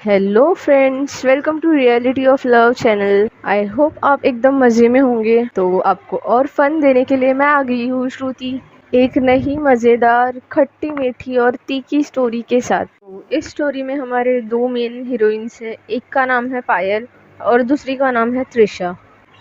Hello friends, welcome to reality of love channel. I hope आप एकदम मज़े में होंगे। तो आपको और फन देने के लिए मैं आ गई हूँ श्रुति, एक नई मज़ेदार खट्टी मीठी और तीखी स्टोरी के साथ। तो इस स्टोरी में हमारे दो मेन हीरोइंस हैं। एक का नाम है पायल और दूसरी का नाम है त्रिशा।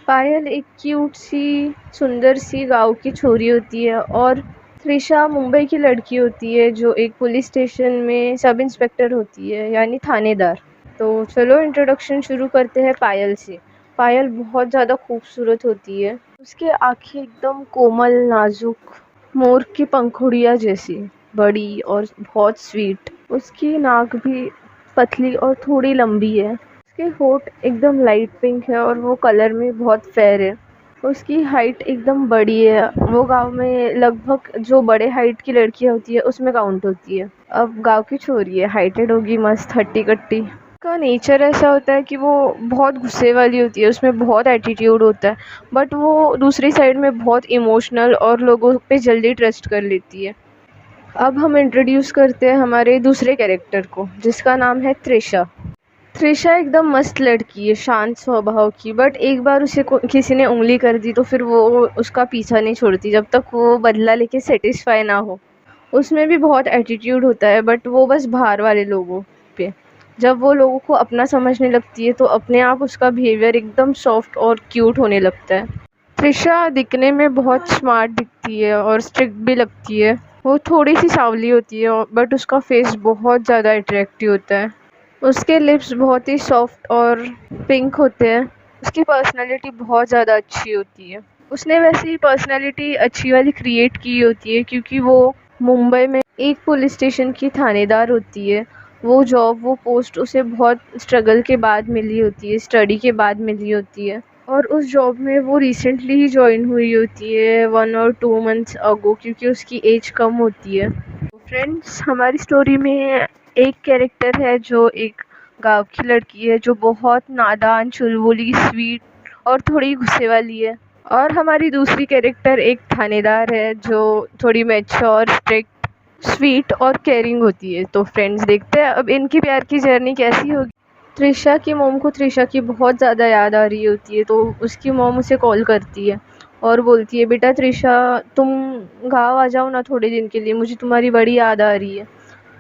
पायल एक क्यूट सी सुंदर सी गांव की छोरी होती है और त्रिशा मुंबई की लड़की होती है जो एक पुलिस स्टेशन में सब इंस्पेक्टर होती है, यानी थानेदार। तो चलो इंट्रोडक्शन शुरू करते हैं पायल से। पायल बहुत ज़्यादा खूबसूरत होती है। उसकी आंखें एकदम कोमल नाजुक मोर की पंखुड़ियाँ जैसी बड़ी और बहुत स्वीट। उसकी नाक भी पतली और थोड़ी लंबी है। उसके होठ एकदम लाइट पिंक है और वो कलर में बहुत फेयर है। उसकी हाइट एकदम बड़ी है। वो गांव में लगभग जो बड़े हाइट की लड़कियां होती है उसमें काउंट होती है। अब गांव की छोरी है, हाइटेड होगी, मस्त हट्टी कट्टी। का नेचर ऐसा होता है कि वो बहुत गुस्से वाली होती है, उसमें बहुत एटीट्यूड होता है। बट वो दूसरी साइड में बहुत इमोशनल और लोगों पे जल्दी ट्रस्ट कर लेती है। अब हम इंट्रोड्यूस करते हैं हमारे दूसरे कैरेक्टर को, जिसका नाम है त्रिशा। त्रिशा एकदम मस्त लड़की है, शांत स्वभाव की। बट एक बार उसे किसी ने उंगली कर दी तो फिर वो उसका पीछा नहीं छोड़ती जब तक वो बदला लेके सेटिस्फाई ना हो। उसमें भी बहुत एटीट्यूड होता है, बट वो बस बाहर वाले लोगों पे। जब वो लोगों को अपना समझने लगती है तो अपने आप उसका बिहेवियर एकदम सॉफ्ट और क्यूट होने लगता है। त्रिशा दिखने में बहुत स्मार्ट दिखती है और स्ट्रिक्ट भी लगती है। वो थोड़ी सी सांवली होती है बट उसका फेस बहुत ज़्यादा अट्रैक्टिव होता है। उसके लिप्स बहुत ही सॉफ्ट और पिंक होते हैं। उसकी पर्सनालिटी बहुत ज़्यादा अच्छी होती है। उसने वैसे ही पर्सनालिटी अच्छी वाली क्रिएट की होती है क्योंकि वो मुंबई में एक पुलिस स्टेशन की थानेदार होती है। वो जॉब, वो पोस्ट उसे बहुत स्ट्रगल के बाद मिली होती है, स्टडी के बाद मिली होती है। और उस जॉब में वो रिसेंटली ही ज्वाइन हुई होती है, 1 और 2 मंथ्स अगो, क्योंकि उसकी एज कम होती है। फ्रेंड्स, हमारी स्टोरी में एक कैरेक्टर है जो एक गांव की लड़की है जो बहुत नादान, चुलबुली, स्वीट और थोड़ी गुस्से वाली है। और हमारी दूसरी कैरेक्टर एक थानेदार है जो थोड़ी मैच्योर, स्ट्रिक्ट, स्वीट और केयरिंग होती है। तो फ्रेंड्स, देखते हैं अब इनकी प्यार की जर्नी कैसी होगी। त्रिशा की मॉम को त्रिशा की बहुत ज़्यादा याद आ रही होती है, तो उसकी मॉम उसे कॉल करती है और बोलती है, बेटा त्रिशा, तुम गाँव आ जाओ ना थोड़े दिन के लिए, मुझे तुम्हारी बड़ी याद आ रही है।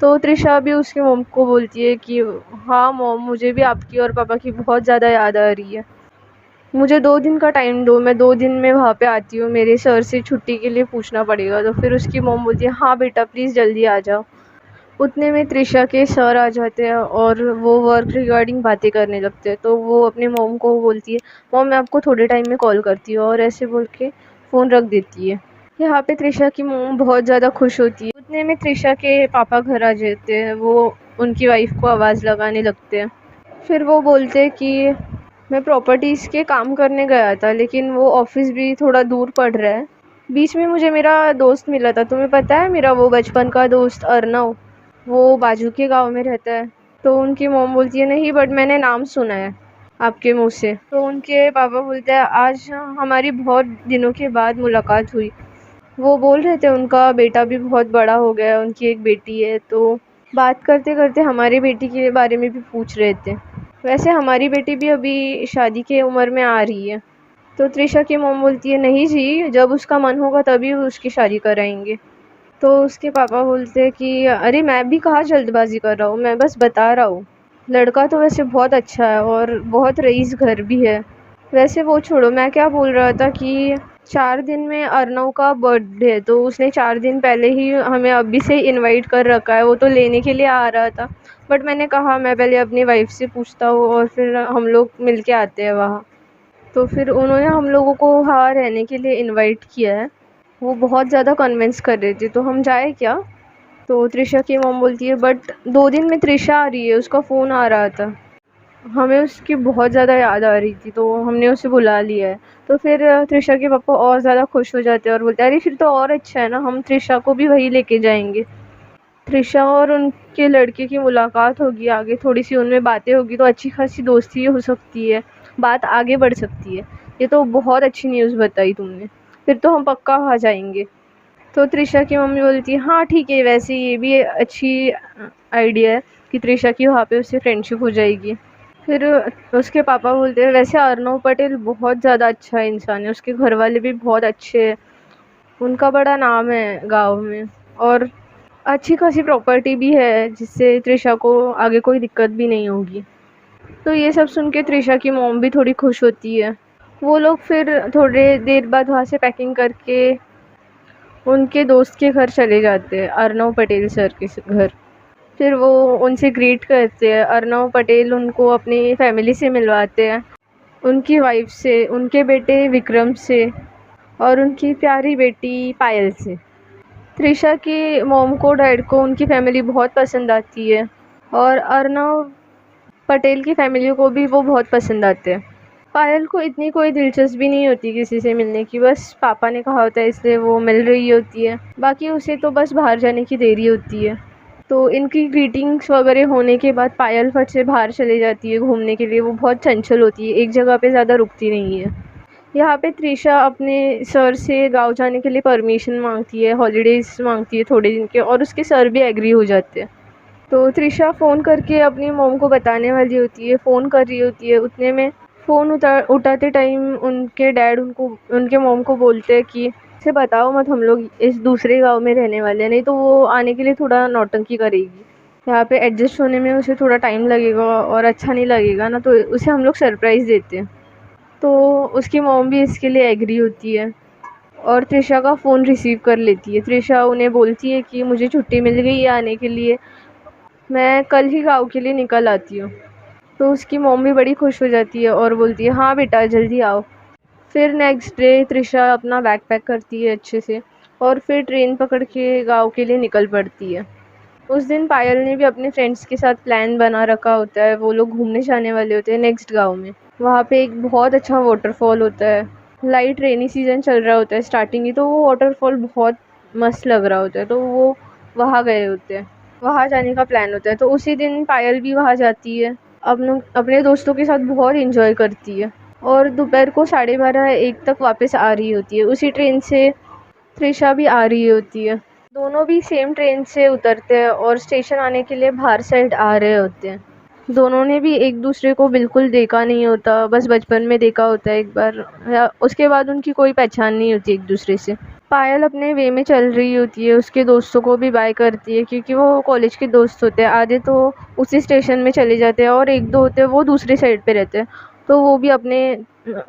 तो त्रिशा भी उसकी मॉम को बोलती है कि हाँ मॉम, मुझे भी आपकी और पापा की बहुत ज़्यादा याद आ रही है। मुझे 2 दिन का टाइम दो, मैं 2 दिन में वहाँ पे आती हूँ, मेरे सर से छुट्टी के लिए पूछना पड़ेगा। तो फिर उसकी मॉम बोलती है, हाँ बेटा प्लीज़ जल्दी आ जाओ। उतने में त्रिशा के सर आ जाते हैं और वो वर्क रिगार्डिंग बातें करने लगते हैं। तो वो अपने मॉम को बोलती है, मॉम मैं आपको थोड़े टाइम में कॉल करती हूँ, और ऐसे बोल के फ़ोन रख देती है। यहाँ पे त्रिशा की मॉम बहुत ज़्यादा खुश होती है। उतने में त्रिशा के पापा घर आ जाते हैं। वो उनकी वाइफ को आवाज़ लगाने लगते हैं। फिर वो बोलते हैं कि मैं प्रॉपर्टीज़ के काम करने गया था, लेकिन वो ऑफिस भी थोड़ा दूर पड़ रहा है। बीच में मुझे मेरा दोस्त मिला था, तुम्हें पता है, मेरा वो बचपन का दोस्त अर्नव, वो बाजू के गांव में रहता है। तो उनकी मॉम बोलती है, नहीं बट मैंने नाम सुना है आपके मुंह से। तो उनके पापा बोलते हैं, आज हमारी बहुत दिनों के बाद मुलाकात हुई। वो बोल रहे थे उनका बेटा भी बहुत बड़ा हो गया है, उनकी एक बेटी है। तो बात करते करते हमारी बेटी के बारे में भी पूछ रहे थे। वैसे हमारी बेटी भी अभी शादी के उम्र में आ रही है। तो त्रिशा की मॉम बोलती है, नहीं जी, जब उसका मन होगा तभी उसकी शादी कराएंगे। तो उसके पापा बोलते हैं कि अरे मैं भी कहाँ जल्दबाजी कर रहा हूँ, मैं बस बता रहा हूँ। लड़का तो वैसे बहुत अच्छा है और बहुत रईस घर भी है। वैसे वो छोड़ो, मैं क्या बोल रहा था कि 4 दिन में अर्नव का बर्थडे है, तो उसने 4 दिन पहले ही हमें अभी से इनवाइट कर रखा है। वो तो लेने के लिए आ रहा था, बट मैंने कहा मैं पहले अपनी वाइफ से पूछता हूँ और फिर हम लोग मिल के आते हैं वहाँ। तो फिर उन्होंने हम लोगों को वहाँ रहने के लिए इनवाइट किया है। वो बहुत ज़्यादा कन्विंस कर रही थी, तो हम जाए क्या। तो त्रिशा की मॉम बोलती है, बट 2 दिन में त्रिशा आ रही है, उसका फ़ोन आ रहा था, हमें उसकी बहुत ज़्यादा याद आ रही थी, तो हमने उसे बुला लिया है। तो फिर त्रिशा के पापा और ज़्यादा खुश हो जाते हैं और बोलते हैं, अरे फिर तो और अच्छा है ना, हम त्रिशा को भी वहीं लेके जाएंगे। त्रिशा और उनके लड़के की मुलाकात होगी, आगे थोड़ी सी उनमें बातें होगी, तो अच्छी खासी दोस्ती हो सकती है, बात आगे बढ़ सकती है। ये तो बहुत अच्छी न्यूज़ बताई तुमने, फिर तो हम पक्का वहाँ जाएंगे। तो त्रिशा की मम्मी बोलती है, हाँ ठीक है, वैसे ये भी अच्छी आइडिया है, कि त्रिशा की वहाँ पे उससे फ्रेंडशिप हो जाएगी। फिर उसके पापा बोलते हैं वैसे अर्नव पटेल बहुत ज़्यादा अच्छा इंसान है, उसके घर वाले भी बहुत अच्छे हैं, उनका बड़ा नाम है गाँव में और अच्छी खासी प्रॉपर्टी भी है जिससे त्रिशा को आगे कोई दिक्कत भी नहीं होगी। तो ये सब सुन के त्रिशा की मॉम भी थोड़ी खुश होती है। वो लोग फिर थोड़े देर बाद वहाँ से पैकिंग करके उनके दोस्त के घर चले जाते हैं, अर्नव पटेल सर के घर। फिर वो उनसे ग्रीट करते हैं। अर्नव पटेल उनको अपनी फैमिली से मिलवाते हैं, उनकी वाइफ से, उनके बेटे विक्रम से और उनकी प्यारी बेटी पायल से। त्रिशा की मॉम को डैड को उनकी फैमिली बहुत पसंद आती है और अर्नव पटेल की फैमिली को भी वो बहुत पसंद आते हैं। पायल को इतनी कोई दिलचस्पी नहीं होती किसी से मिलने की, बस पापा ने कहा होता है इसलिए वो मिल रही होती है, बाकी उसे तो बस बाहर जाने की देरी होती है। तो इनकी ग्रीटिंग्स वगैरह होने के बाद पायल फट से बाहर चली जाती है घूमने के लिए। वो बहुत चंचल होती है, एक जगह पे ज़्यादा रुकती नहीं है। यहाँ पे त्रिशा अपने सर से गाँव जाने के लिए परमिशन मांगती है, हॉलीडेज़ मांगती है थोड़े दिन के, और उसके सर भी एग्री हो जाते हैं। तो त्रिशा फ़ोन करके अपनी मॉम को बताने वाली होती है, फ़ोन कर रही होती है, उतने में फ़ोन उठाते टाइम उनके डैड उनके मॉम को बोलते हैं कि इसे बताओ मत, हम लोग इस दूसरे गांव में रहने वाले हैं, नहीं तो वो आने के लिए थोड़ा नौटंकी करेगी। यहाँ पे एडजस्ट होने में उसे थोड़ा टाइम लगेगा और अच्छा नहीं लगेगा ना, तो उसे हम लोग सरप्राइज़ देते हैं। तो उसकी मॉम भी इसके लिए एग्री होती है और त्रिशा का फ़ोन रिसीव कर लेती है। त्रिशा उन्हें बोलती है कि मुझे छुट्टी मिल गई है आने के लिए, मैं कल ही गाँव के लिए निकल आती हूँ। तो उसकी मॉम भी बड़ी खुश हो जाती है और बोलती है हाँ बेटा जल्दी आओ। फिर नेक्स्ट डे त्रिशा अपना बैग पैक करती है अच्छे से और फिर ट्रेन पकड़ के गाँव के लिए निकल पड़ती है। उस दिन पायल ने भी अपने फ्रेंड्स के साथ प्लान बना रखा होता है, वो लोग घूमने जाने वाले होते हैं नेक्स्ट गाँव में। वहाँ पे एक बहुत अच्छा वाटरफॉल होता है, लाइट रेनी सीज़न चल रहा होता है स्टार्टिंग ही, तो वो वाटरफॉल बहुत मस्त लग रहा होता है, तो वो वहाँ गए होते हैं, वहाँ जाने का प्लान होता है। तो उसी दिन पायल भी वहाँ जाती है, अपने दोस्तों के साथ बहुत इंजॉय करती है और दोपहर को 12:30-1 तक वापस आ रही होती है। उसी ट्रेन से त्रिशा भी आ रही होती है। दोनों भी सेम ट्रेन से उतरते हैं और स्टेशन आने के लिए बाहर साइड आ रहे होते हैं। दोनों ने भी एक दूसरे को बिल्कुल देखा नहीं होता, बस बचपन में देखा होता है एक बार, या उसके बाद उनकी कोई पहचान नहीं होती एक दूसरे से। पायल अपने वे में चल रही होती है, उसके दोस्तों को भी बाय करती है क्योंकि वो कॉलेज के दोस्त होते हैं। आधे तो उसी स्टेशन में चले जाते हैं और एक दो होते हैं वो दूसरी साइड पे रहते हैं, तो वो भी अपने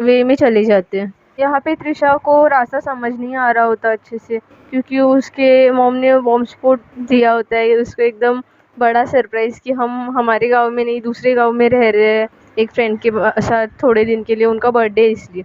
वे में चले जाते हैं। यहाँ पे त्रिशा को रास्ता समझ नहीं आ रहा होता अच्छे से क्योंकि उसके मॉम ने बॉम्ब स्फोट दिया होता है उसको एकदम बड़ा सरप्राइज़ कि हम हमारे गांव में नहीं दूसरे गांव में रह रहे हैं एक फ्रेंड के साथ थोड़े दिन के लिए, उनका बर्थडे है इसलिए।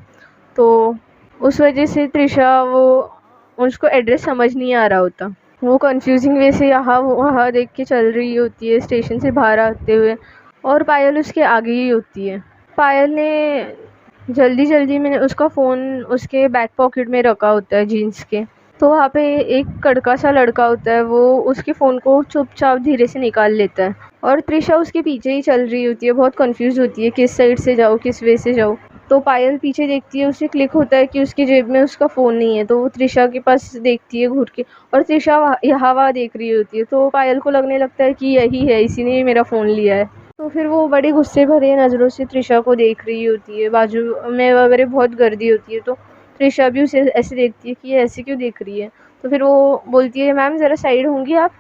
तो उस वजह से त्रिशा वो उसको एड्रेस समझ नहीं आ रहा होता, वो कंफ्यूजिंग वे से यहाँ वहाँ देख के चल रही होती है स्टेशन से बाहर आते हुए, और पायल उसके आगे ही होती है। पायल ने जल्दी जल्दी में उसका फ़ोन उसके बैक पॉकेट में रखा होता है जीन्स के, तो वहाँ पे एक कड़का सा लड़का होता है, वो उसके फ़ोन को चुपचाप धीरे से निकाल लेता है और त्रिशा उसके पीछे ही चल रही होती है, बहुत कंफ्यूज होती है किस साइड से जाऊँ किस वे से जाऊँ। तो पायल पीछे देखती है, उसे क्लिक होता है कि उसकी जेब में उसका फ़ोन नहीं है, तो वो त्रिशा के पास देखती है घूर के और त्रिशा यहाँ वहाँ देख रही होती है, तो पायल को लगने लगता है कि यही है, इसी ने मेरा फ़ोन लिया है। तो फिर वो बड़ी गुस्से भरे नज़रों से त्रिशा को देख रही होती है, बाजू में वगैरह बहुत गर्दी होती है, तो त्रिशा भी उसे ऐसे देखती है कि ये ऐसे क्यों देख रही है। तो फिर वो बोलती है मैम ज़रा साइड होंगी आप,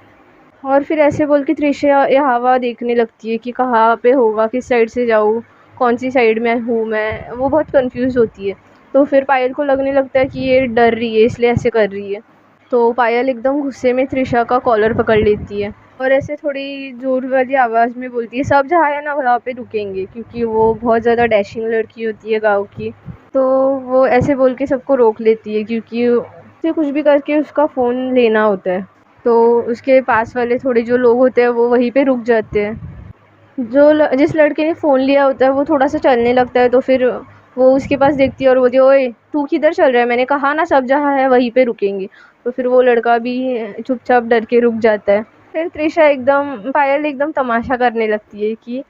और फिर ऐसे बोल के त्रिशा यहाँ वहाँ देखने लगती है कि कहाँ पे होगा, किस साइड से जाऊँ, कौन सी साइड में हूँ मैं, वो बहुत कंफ्यूज होती है। तो फिर पायल को लगने लगता है कि ये डर रही है इसलिए ऐसे कर रही है, तो पायल एकदम गुस्से में त्रिशा का कॉलर पकड़ लेती है और ऐसे थोड़ी ज़ोर वाली आवाज़ में बोलती है सब जहाँ है ना वहाँ पे रुकेंगे, क्योंकि वो बहुत ज़्यादा डैशिंग लड़की होती है गाँव की। तो वो ऐसे बोल के सबको रोक लेती है क्योंकि उसे कुछ भी करके उसका फ़ोन लेना होता है। तो उसके पास वाले थोड़े जो लोग होते हैं वो वहीं पे रुक जाते हैं। जिस लड़के ने फ़ोन लिया होता है वो थोड़ा सा चलने लगता है, तो फिर वो उसके पास देखती है और बोलती है ओए तू किधर चल रहा है, मैंने कहा ना सब जहाँ है वहीं पे रुकेंगे। तो फिर वो लड़का भी चुपचाप डर के रुक जाता है। फिर पायल एकदम तमाशा करने लगती है कि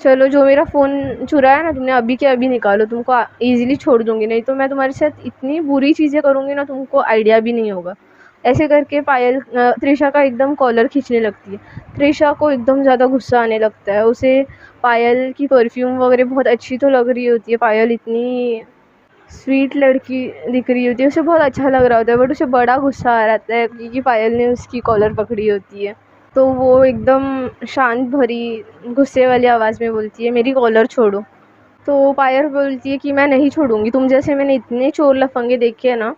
चलो जो मेरा फ़ोन चुराया है ना तुमने, अभी के अभी निकालो, तुमको ईज़िली छोड़ दूँगी, नहीं तो मैं तुम्हारे साथ इतनी बुरी चीज़ें करूँगी ना तुमको आइडिया भी नहीं होगा। ऐसे करके पायल त्रिशा का एकदम कॉलर खींचने लगती है। त्रिशा को एकदम ज़्यादा गुस्सा आने लगता है। उसे पायल की परफ्यूम वगैरह बहुत अच्छी तो लग रही होती है, पायल इतनी स्वीट लड़की दिख रही होती है, उसे बहुत अच्छा लग रहा होता है, बट उसे बड़ा गुस्सा आ जाता है क्योंकि पायल ने उसकी कॉलर पकड़ी होती है। तो वो एकदम शांत भरी गुस्से वाली आवाज़ में बोलती है, मेरी कॉलर छोड़ो। तो पायल बोलती है कि मैं नहीं छोड़ूंगी, तुम जैसे मैंने इतने चोर लफंगे देखे हैं ना,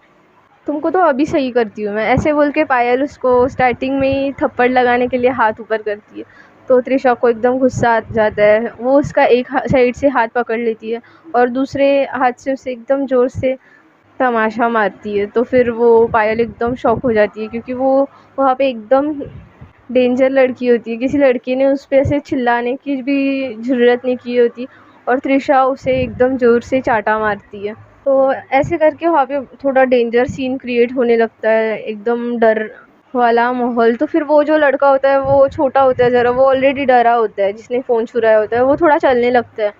तुमको तो अभी सही करती हूँ मैं। ऐसे बोल के पायल उसको स्टार्टिंग में ही थप्पड़ लगाने के लिए हाथ ऊपर करती है। तो त्रिशा को एकदम गुस्सा आ जाता है, वो उसका एक साइड से हाथ पकड़ लेती है और दूसरे हाथ से उसे एकदम ज़ोर से तमाशा मारती है। तो फिर वो पायल एकदम शॉक हो जाती है क्योंकि वो वहाँ पे एकदम डेंजर लड़की होती है, किसी लड़की ने उस पर ऐसे चिल्लाने की भी ज़रूरत नहीं की होती और त्रिशा उसे एकदम ज़ोर से चाटा मारती है। तो ऐसे करके वहाँ पे थोड़ा डेंजर सीन क्रिएट होने लगता है, एकदम डर वाला माहौल। तो फिर वो जो लड़का होता है वो छोटा होता है ज़रा, वो ऑलरेडी डरा होता है, जिसने फ़ोन चुराया होता है, वो थोड़ा चलने लगता है,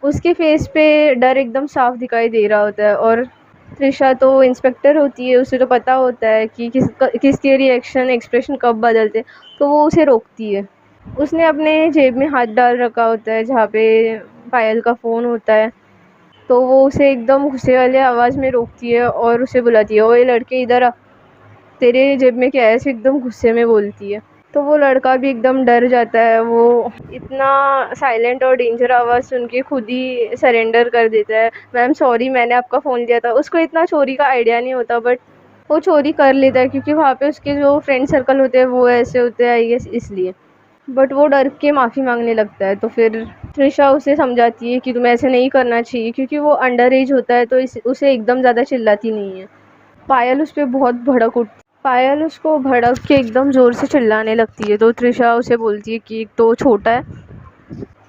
उसके फेस पे डर एकदम साफ दिखाई दे रहा होता है। और त्रिशा तो इंस्पेक्टर होती है, उसे तो पता होता है कि किसके रिएक्शन एक्सप्रेशन कब बदलते, तो वो उसे रोकती है। उसने अपने जेब में हाथ डाल रखा होता है जहाँ पे पायल का फ़ोन होता है। तो वो उसे एकदम गुस्से वाली आवाज़ में रोकती है और उसे बुलाती है, ओए लड़के इधर आ, तेरे जेब में क्या है, ऐसे एकदम गुस्से में बोलती है। तो वो लड़का भी एकदम डर जाता है, वो इतना साइलेंट और डेंजर आवाज़ सुन के खुद ही सरेंडर कर देता है, मैम सॉरी मैंने आपका फ़ोन लिया था। उसको इतना चोरी का आइडिया नहीं होता, बट वो चोरी कर लेता है क्योंकि वहाँ पे उसके जो फ्रेंड सर्कल होते हैं वो ऐसे होते हैं आई गेस, इसलिए। बट वो डर के माफ़ी मांगने लगता है। तो फिर त्रिशा उसे समझाती है कि तुम्हें ऐसे नहीं करना चाहिए, क्योंकि वो अंडर एज होता है तो उसे एकदम ज़्यादा चिल्लाती नहीं है। पायल उस पर बहुत भड़क उठती, पायल उसको भड़क के एकदम ज़ोर से चिल्लाने लगती है। तो त्रिशा उसे बोलती है कि एक तो छोटा है,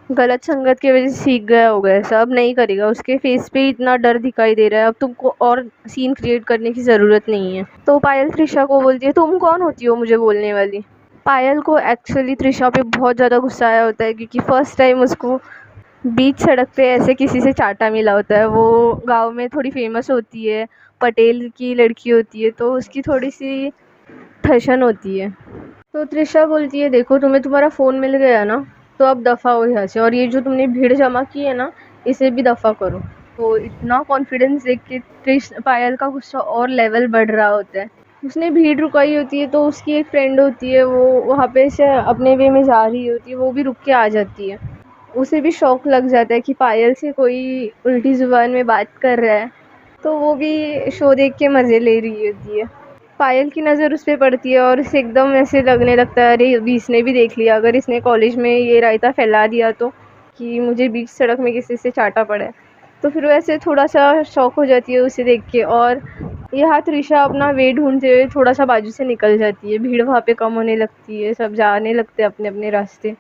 गलत संगत की वजह से सीख गया होगा ऐसा, अब नहीं करेगा। उसके फेस पे इतना डर दिखाई दे रहा है, अब तुमको और सीन क्रिएट करने की ज़रूरत नहीं है। तो पायल त्रिशा को बोलती है, तुम कौन होती हो मुझे बोलने वाली। पायल को एक्चुअली त्रिशा पे बहुत ज़्यादा गुस्सा आया होता है क्योंकि फ़र्स्ट टाइम उसको बीच सड़क पे ऐसे किसी से चाटा मिला होता है। वो गांव में थोड़ी फेमस होती है, पटेल की लड़की होती है, तो उसकी थोड़ी सी ठसन होती है। तो त्रिशा बोलती है, देखो तुम्हें तुम्हारा फ़ोन मिल गया ना, तो अब दफ़ा हो यहाँ से, और ये जो तुमने भीड़ जमा की है ना, इसे भी दफ़ा करो। तो इतना कॉन्फिडेंस देख के पायल का गुस्सा और लेवल बढ़ रहा होता है। उसने भीड़ रुकाई होती है तो उसकी एक फ्रेंड होती है, वो वहाँ पे से अपने वे में जा रही होती है, वो भी रुक के आ जाती है। उसे भी शौक लग जाता है कि पायल से कोई उल्टी ज़ुबान में बात कर रहा है, तो वो भी शो देख के मज़े ले रही होती है। पायल की नज़र उस पर पड़ती है और उसे एकदम ऐसे लगने लगता है, अरे अभी इसने भी देख लिया, अगर इसने कॉलेज में ये रायता फैला दिया तो, कि मुझे बीच सड़क में किसी से चाटा पड़ा है। तो फिर वैसे थोड़ा सा शौक हो जाती है उसे देख के, और यहाँ त्रिशा अपना वे ढूंढते हुए थोड़ा सा बाजू से निकल जाती है। भीड़ वहाँ पे कम होने लगती है, सब जाने लगते हैं अपने अपने रास्ते,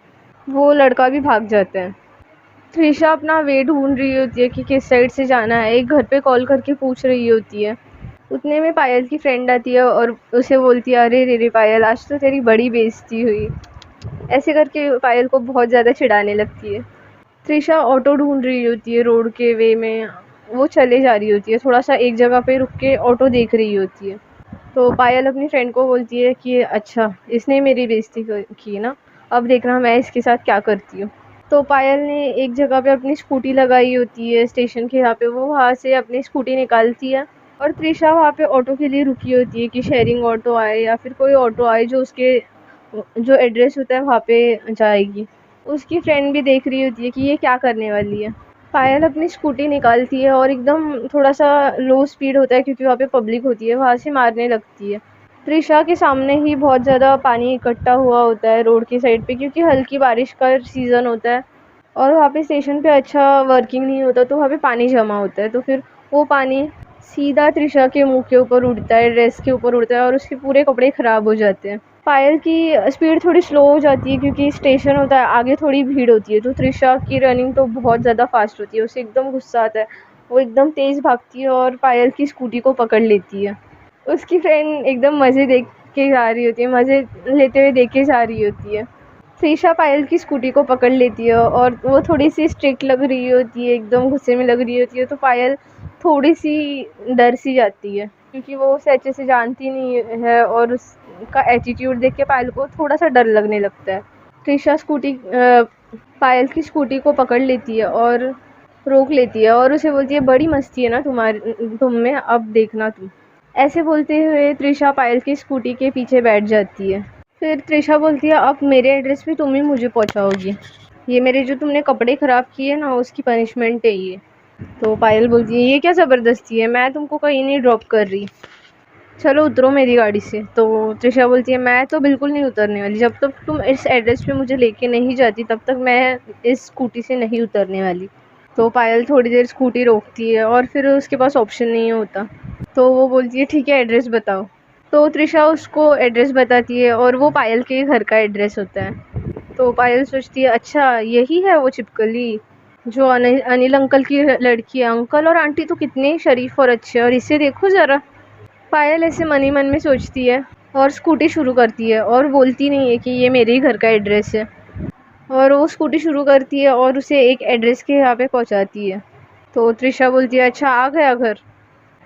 वो लड़का भी भाग जाता है। त्रिशा अपना वे ढूंढ रही होती है कि किस साइड से जाना है, एक घर पे कॉल करके पूछ रही होती है। उतने में पायल की फ्रेंड आती है और उसे बोलती है, अरे रे रे पायल, आज तो तेरी बड़ी बेइज्जती हुई। ऐसे करके पायल को बहुत ज़्यादा चिढ़ाने लगती है। त्रिशा ऑटो ढूंढ रही होती है रोड के वे में, वो चले जा रही होती है, थोड़ा सा एक जगह पे रुक के ऑटो देख रही होती है। तो पायल अपनी फ्रेंड को बोलती है कि अच्छा इसने मेरी बेइज्जती की ना, अब देखना मैं इसके साथ क्या करती हूँ। तो पायल ने एक जगह पे अपनी स्कूटी लगाई होती है स्टेशन के यहाँ पे, वो वहाँ से अपनी स्कूटी निकालती है और त्रिशा वहाँ पे ऑटो के लिए रुकी होती है कि शेयरिंग ऑटो आए या फिर कोई ऑटो आए जो उसके जो एड्रेस होता है वहाँ पे जाएगी। उसकी फ्रेंड भी देख रही होती है कि ये क्या करने वाली है। पायल अपनी स्कूटी निकालती है और एकदम थोड़ा सा लो स्पीड होता है क्योंकि वहाँ पे पब्लिक होती है, वहाँ से मारने लगती है। त्रिशा के सामने ही बहुत ज़्यादा पानी इकट्ठा हुआ होता है रोड की साइड पे, क्योंकि हल्की बारिश का सीज़न होता है और वहाँ पे स्टेशन पे अच्छा वर्किंग नहीं होता, तो वहाँ पे पानी जमा होता है। तो फिर वो पानी सीधा त्रिशा के मुंह के ऊपर उड़ता है, ड्रेस के ऊपर उड़ता है और उसके पूरे कपड़े ख़राब हो जाते हैं। पायल की स्पीड थोड़ी स्लो हो जाती है क्योंकि स्टेशन होता है, आगे थोड़ी भीड़ होती है, तो त्रिशा की रनिंग तो बहुत ज़्यादा फास्ट होती है। उसे एकदम गुस्सा आता है, वो एकदम तेज़ भागती है और पायल की स्कूटी को पकड़ लेती है। उसकी फ्रेंड एकदम मज़े देख के जा रही होती है, मज़े लेते हुए देखे जा रही होती है। त्रिशा पायल की स्कूटी को पकड़ लेती है और वो थोड़ी सी स्ट्रिक्ट लग रही होती है, एकदम गुस्से में लग रही होती है, तो पायल थोड़ी सी डर सी जाती है। क्योंकि वो उसे अच्छे से जानती नहीं है और उसका एटीट्यूड देख के पायल को थोड़ा सा डर लगने लगता है। त्रिशा पायल की स्कूटी को पकड़ लेती है और रोक लेती है और उसे बोलती है बड़ी मस्ती है ना तुम में, अब देखना तुम। ऐसे बोलते हुए त्रिशा पायल की स्कूटी के पीछे बैठ जाती है। फिर त्रिशा बोलती है अब मेरे एड्रेस पे तुम ही मुझे पहुंचाओगी, ये मेरे जो तुमने कपड़े ख़राब किए ना उसकी पनिशमेंट है ये। तो पायल बोलती है ये क्या ज़बरदस्ती है, मैं तुमको कहीं नहीं ड्रॉप कर रही, चलो उतरो मेरी गाड़ी से। तो त्रिशा बोलती है मैं तो बिल्कुल नहीं उतरने वाली, जब तक तुम इस एड्रेस पे मुझे लेके नहीं जाती तब तक मैं इस स्कूटी से नहीं उतरने वाली। तो पायल थोड़ी देर स्कूटी रोकती है और फिर उसके पास ऑप्शन नहीं होता, तो वो बोलती है ठीक है एड्रेस बताओ। तो त्रिशा उसको एड्रेस बताती है और वो पायल के घर का एड्रेस होता है। तो पायल सोचती है अच्छा यही है वो छिपकली जो अनिल अंकल की लड़की है, अंकल और आंटी तो कितने शरीफ और अच्छे, और इसे देखो ज़रा। पायल ऐसे मन ही मन में सोचती है और स्कूटी शुरू करती है और बोलती नहीं है कि ये मेरे ही घर का एड्रेस है। और वो स्कूटी शुरू करती है और उसे एक एड्रेस के यहाँ पे पहुँचाती है। तो त्रिशा बोलती है अच्छा आ गया घर।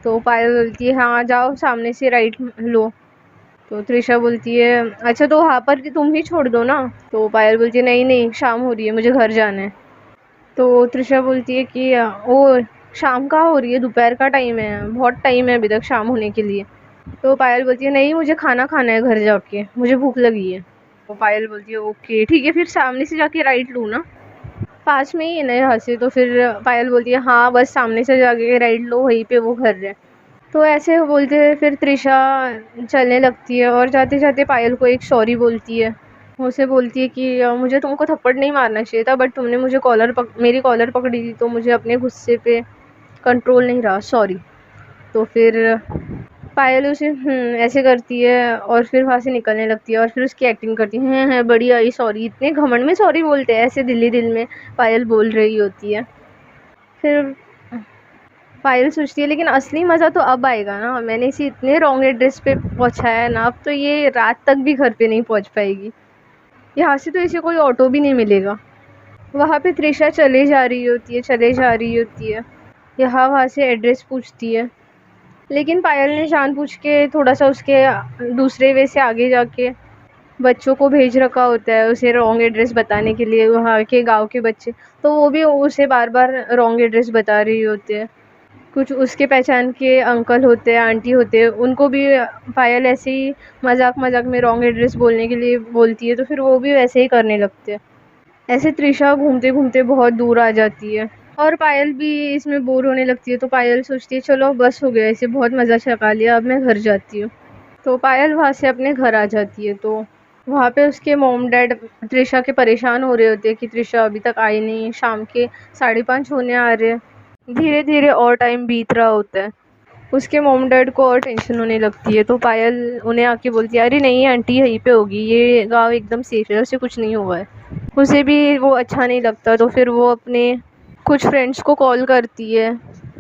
तो पायल बोलती है हाँ जाओ सामने से राइट लो। तो त्रिशा बोलती है अच्छा तो वहाँ पर तुम ही छोड़ दो ना। तो पायल बोलती है नहीं नहीं शाम हो रही है मुझे घर जाना है। तो त्रिशा बोलती है कि ओ शाम कहाँ हो रही है, दोपहर का टाइम है, बहुत टाइम है अभी तक शाम होने के लिए। तो पायल बोलती है नहीं मुझे खाना खाना है घर जाके, मुझे भूख लगी है। तो पायल बोलती है ओके ठीक है फिर सामने से जाके राइट लूँ ना, पास में ही है ना यहाँ से। तो फिर पायल बोलती है हाँ बस सामने से जाके राइट लो वहीं पे वो घर है। तो ऐसे बोलते हुए फिर त्रिशा चलने लगती है और जाते जाते पायल को एक सॉरी बोलती है। उसे बोलती है कि मुझे तुमको थप्पड़ नहीं मारना चाहिए था बट तुमने मुझे मेरी कॉलर पकड़ी थी तो मुझे अपने गुस्से पे कंट्रोल नहीं रहा, सॉरी। तो फिर पायल उसे ऐसे करती है और फिर वहाँ से निकलने लगती है और फिर उसकी एक्टिंग करती है बड़ी आई सॉरी, इतने घमंड में सॉरी बोलते हैं, ऐसे दिल ही दिल में पायल बोल रही होती है। फिर पायल सोचती है लेकिन असली मज़ा तो अब आएगा ना, मैंने इसे इतने रॉन्ग एड्रेस पे पहुंचाया है ना, अब तो ये रात तक भी घर पे नहीं पहुंच पाएगी, यहाँ से तो इसे कोई ऑटो भी नहीं मिलेगा। वहाँ पे त्रिशा चले जा रही होती है, यहाँ वहाँ से एड्रेस पूछती है, लेकिन पायल ने जानबूझ के थोड़ा सा उसके दूसरे वे से आगे जाके बच्चों को भेज रखा होता है उसे रॉन्ग एड्रेस बताने के लिए, वहाँ के गांव के बच्चे, तो वो भी उसे बार बार रॉन्ग एड्रेस बता रही होती है। कुछ उसके पहचान के अंकल होते हैं आंटी होते हैं, उनको भी पायल ऐसे ही मजाक मजाक में रॉन्ग एड्रेस बोलने के लिए बोलती है, तो फिर वो भी वैसे ही करने लगते हैं। ऐसे त्रिशा घूमते घूमते बहुत दूर आ जाती है और पायल भी इसमें बोर होने लगती है। तो पायल सोचती है चलो बस हो गया, इसे बहुत मज़ा चखा लिया, अब मैं घर जाती हूँ। तो पायल वहाँ से अपने घर आ जाती है। तो वहाँ पे उसके मॉम डैड त्रिशा के परेशान हो रहे होते हैं कि त्रिशा अभी तक आई नहीं, शाम के 5:30 होने आ रहे हैं। धीरे धीरे और टाइम बीत रहा होता है, उसके मॉम डैड को और टेंशन होने लगती है। तो पायल उन्हें आके बोलती है अरे नहीं आंटी यहीं पे होगी, ये गांव एकदम सेफ है, उसे कुछ नहीं हुआ है। उसे भी वो अच्छा नहीं लगता, तो फिर वो अपने कुछ फ्रेंड्स को कॉल करती है,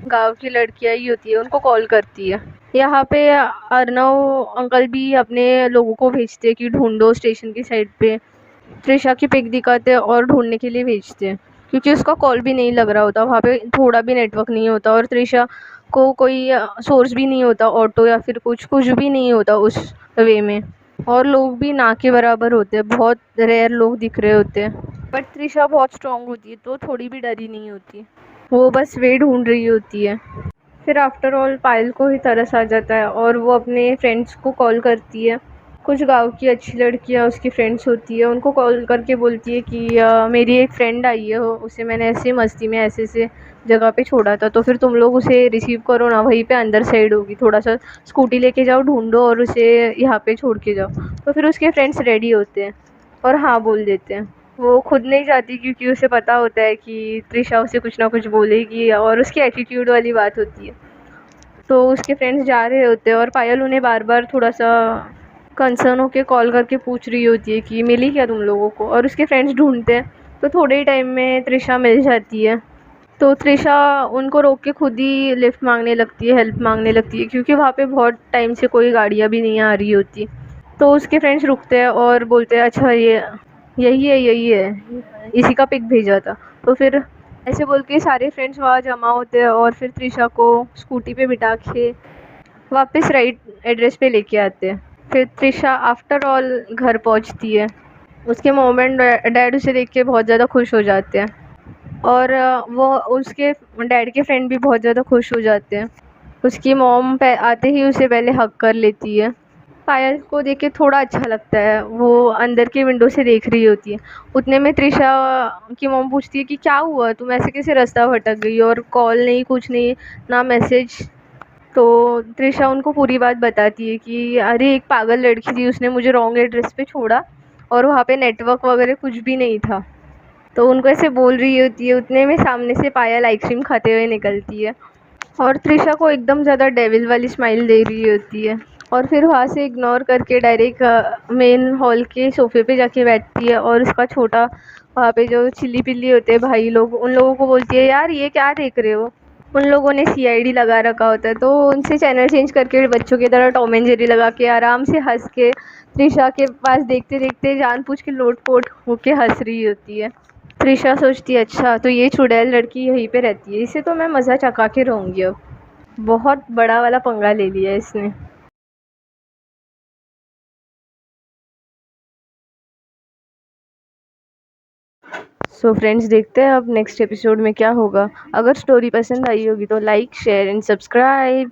गांव की लड़कियां ही होती है उनको कॉल करती है। यहाँ पे अर्नव अंकल भी अपने लोगों को भेजते हैं कि ढूंढो स्टेशन की साइड पे, त्रिशा की पिक दिखाते हैं और ढूंढने के लिए भेजते हैं, क्योंकि उसका कॉल भी नहीं लग रहा होता, वहाँ पे थोड़ा भी नेटवर्क नहीं होता और त्रिशा को कोई सोर्स भी नहीं होता, ऑटो या फिर कुछ भी नहीं होता उस वे में, और लोग भी ना के बराबर होते हैं, बहुत रेयर लोग दिख रहे होते हैं। बट त्रिशा बहुत स्ट्रांग होती है तो थोड़ी भी डरी नहीं होती, वो बस वे ढूंढ रही होती है। फिर आफ्टर ऑल पायल को ही तरस आ जाता है और वो अपने फ्रेंड्स को कॉल करती है। कुछ गांव की अच्छी लड़कियां उसकी फ्रेंड्स होती है, उनको कॉल करके बोलती है कि मेरी एक फ्रेंड आई है, उसे मैंने ऐसे मस्ती में ऐसे से जगह पे छोड़ा था, तो फिर तुम लोग उसे रिसीव करो ना, वहीं पे अंदर साइड होगी, थोड़ा सा स्कूटी लेके जाओ, ढूंढो और उसे यहाँ पे छोड़ के जाओ। तो फिर उसके फ्रेंड्स रेडी होते हैं और हाँ बोल देते हैं। वो खुद नहीं जाती क्योंकि उसे पता होता है कि त्रिशा उसे कुछ ना कुछ बोलेगी और उसकी एटीट्यूड वाली बात होती है। तो उसके फ्रेंड्स जा रहे होते हैं और पायल उन्हें बार बार थोड़ा सा कंसर्न होके कॉल करके पूछ रही होती है कि मिली क्या तुम लोगों को, और उसके फ्रेंड्स ढूंढते हैं। तो थोड़े ही टाइम में त्रिशा मिल जाती है। तो त्रिशा उनको रोक के खुद ही लिफ्ट मांगने लगती है, हेल्प मांगने लगती है, क्योंकि वहाँ पे बहुत टाइम से कोई गाड़ियाँ भी नहीं आ रही होती। तो उसके फ्रेंड्स रुकते हैं और बोलते हैं अच्छा यही है, इसी का पिक भेजा था। तो फिर ऐसे बोल के सारे फ्रेंड्स वहाँ जमा होते हैं और फिर त्रिशा को स्कूटी पे बिठा के वापस राइट एड्रेस पे लेके आते हैं। फिर त्रिशा आफ्टर ऑल घर पहुंचती है। उसके मॉम एंड डैड उसे देख के बहुत ज़्यादा खुश हो जाते हैं और वो उसके डैड के फ्रेंड भी बहुत ज़्यादा खुश हो जाते हैं। उसकी मॉम आते ही उसे पहले हग कर लेती है। पायल को देख के थोड़ा अच्छा लगता है, वो अंदर के विंडो से देख रही होती है। उतने में त्रिशा की मॉम पूछती है कि क्या हुआ, तुम ऐसे कैसे रास्ता भटक गई और कॉल नहीं, कुछ नहीं, ना मैसेज। तो त्रिशा उनको पूरी बात बताती है कि अरे एक पागल लड़की थी, उसने मुझे रॉन्ग एड्रेस पे छोड़ा और वहाँ पे नेटवर्क वगैरह कुछ भी नहीं था। तो उनको ऐसे बोल रही होती है, उतने में सामने से पायल आइसक्रीम खाते हुए निकलती है और त्रिशा को एकदम ज़्यादा डेविल वाली स्माइल दे रही होती है और फिर वहाँ से इग्नोर करके डायरेक्ट मेन हॉल के सोफ़े पे जाके बैठती है और उसका छोटा वहाँ पे जो चिल्ली पिल्ली होते हैं भाई लोग, उन लोगों को बोलती है यार ये क्या देख रहे हो। उन लोगों ने सीआईडी लगा रखा होता है तो उनसे चैनल चेंज करके बच्चों की तरह टॉम एंड जेरी लगा के आराम से हंस के त्रिशा के पास देखते देखते जानबूझ के लोट-पोट होके हंस रही होती है। त्रिशा सोचती है अच्छा तो ये चुड़ैल लड़की यहीं पे रहती है, इसे तो मैं मज़ा चखा के रहूँगी अब। बहुत बड़ा वाला पंगा ले लिया इसने। सो फ्रेंड्स, देखते हैं अब नेक्स्ट एपिसोड में क्या होगा। अगर स्टोरी पसंद आई होगी तो लाइक शेयर एंड सब्सक्राइब।